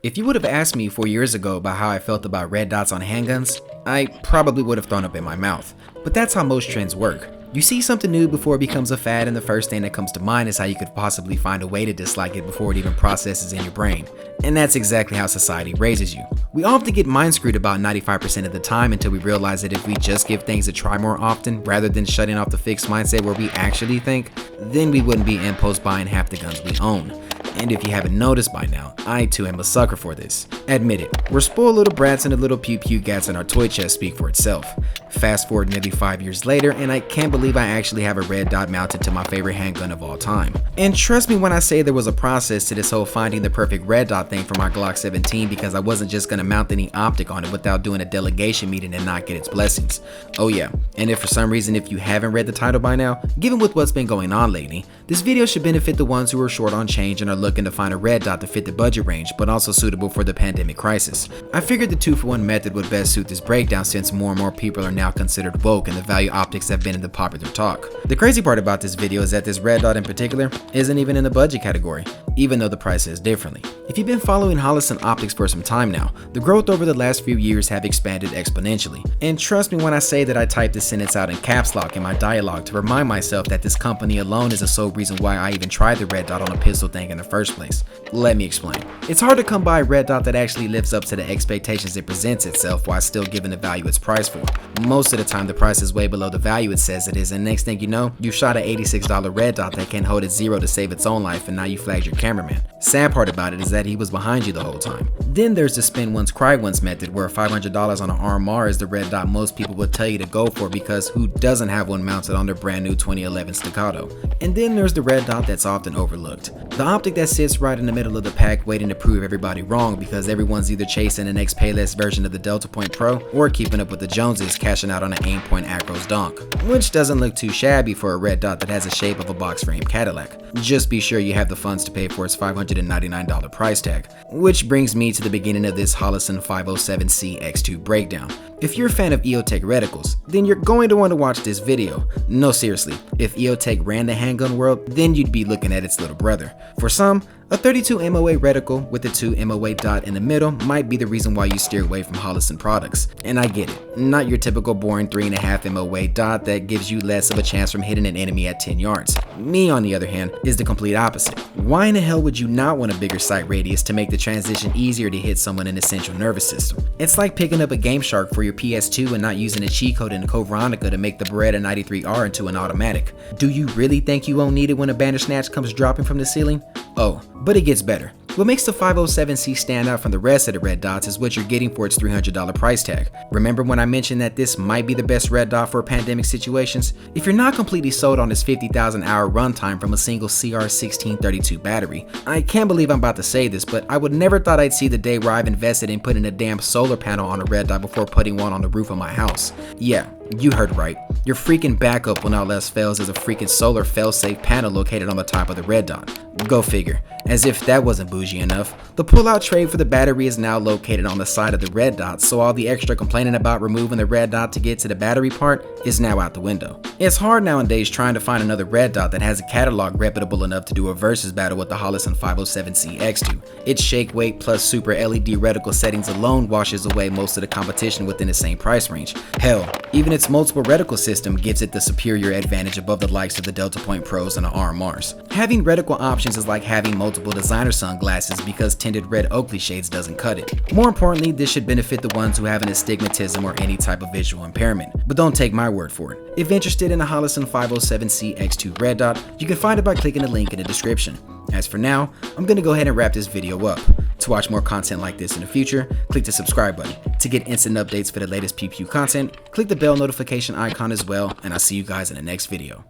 If you would have asked me 4 years ago about how I felt about red dots on handguns, I probably would have thrown up in my mouth. But that's how most trends work. You see something new before it becomes a fad, and the first thing that comes to mind is how you could possibly find a way to dislike it before it even processes in your brain. And that's exactly how society raises you. We often get mind screwed about 95% of the time until we realize that if we just give things a try more often, rather than shutting off the fixed mindset where we actually think, then we wouldn't be impulse buying half the guns we own. And if you haven't noticed by now, I too am a sucker for this. Admit it, we're spoiled little brats, and the little pew pew gats in our toy chest speak for itself. Fast forward nearly 5 years later, and I can't believe I actually have a red dot mounted to my favorite handgun of all time. And trust me when I say there was a process to this whole finding the perfect red dot thing for my Glock 17, because I wasn't just gonna mount any optic on it without doing a delegation meeting and not get its blessings. Oh yeah, and if for some reason if you haven't read the title by now, given with what's been going on lately, this video should benefit the ones who are short on change and are looking to find a red dot to fit the budget range, but also suitable for the pandemic crisis. I figured the 2-for-1 method would best suit this breakdown, since more and more people are now considered woke and the value optics have been in the popular talk. The crazy part about this video is that this red dot in particular isn't even in the budget category, even though the price is differently. If you've been following Holosun optics for some time now, the growth over the last few years have expanded exponentially. And trust me when I say that I typed this sentence out in caps lock in my dialogue to remind myself that this company alone is the sole reason why I even tried the red dot on a pistol thing in the first place. Let me explain. It's hard to come by a red dot that actually lives up to the expectations it presents itself while still giving the value it's priced for. Most of the time the price is way below the value it says it is, and next thing you know, you shot an $86 red dot that can't hold its zero to save its own life, and now you flagged your cameraman. Sad part about it is that he was behind you the whole time. Then there's the spend once cry once method, where $500 on an RMR is the red dot most people would tell you to go for, because who doesn't have one mounted on their brand new 2011 Staccato? And then there's the red dot that's often overlooked. The optic that sits right in the middle of the pack waiting to prove everybody wrong, because everyone's either chasing the next Payless version of the Delta Point Pro or keeping up with the Joneses cashing out on an aim point Acros donk, which doesn't look too shabby for a red dot that has the shape of a box frame Cadillac. Just be sure you have the funds to pay for its $599 price tag. Which brings me to the beginning of this Holosun 507C-X2 breakdown. If you're a fan of EOTech reticles, then you're going to want to watch this video. No, seriously, if EOTech ran the handgun world, then you'd be looking at its little brother. For some, a 32 MOA reticle with a 2 MOA dot in the middle might be the reason why you steer away from Holosun products. And I get it, not your typical boring 3.5 MOA dot that gives you less of a chance from hitting an enemy at 10 yards. Me, on the other hand, is the complete opposite. Why in the hell would you not want a bigger sight radius to make the transition easier to hit someone in the central nervous system? It's like picking up a Game Shark for your PS2 and not using a cheat code in the Code Veronica to make the Beretta 93R into an automatic. Do you really think you won't need it when a Bandersnatch comes dropping from the ceiling? Oh, but it gets better. What makes the 507C stand out from the rest of the red dots is what you're getting for its $300 price tag. Remember when I mentioned that this might be the best red dot for pandemic situations? If you're not completely sold on this 50,000 hour runtime from a single CR1632 battery, I can't believe I'm about to say this, but I would never thought I'd see the day where I've invested in putting a damn solar panel on a red dot before putting one on the roof of my house. Yeah, you heard right. Your freaking backup when all else fails is a freaking solar fail-safe panel located on the top of the red dot. Go figure. As if that wasn't bougie enough, the pull-out tray for the battery is now located on the side of the red dot, so all the extra complaining about removing the red dot to get to the battery part is now out the window. It's hard nowadays trying to find another red dot that has a catalog reputable enough to do a versus battle with the Holosun 507C-X2. Its shake weight plus super LED reticle settings alone washes away most of the competition within the same price range. Hell, even its multiple reticle system gives it the superior advantage above the likes of the Delta Point Pros and the RMRs. Having reticle options is like having multiple designer sunglasses, because tinted red Oakley shades doesn't cut it. More importantly, this should benefit the ones who have an astigmatism or any type of visual impairment. But don't take my word for it. If interested in the Holosun 507C-X2 red dot, you can find it by clicking the link in the description. As for now, I'm gonna go ahead and wrap this video up. To watch more content like this in the future, click the subscribe button. To get instant updates for the latest PPU content, click the bell notification icon as well, and I'll see you guys in the next video.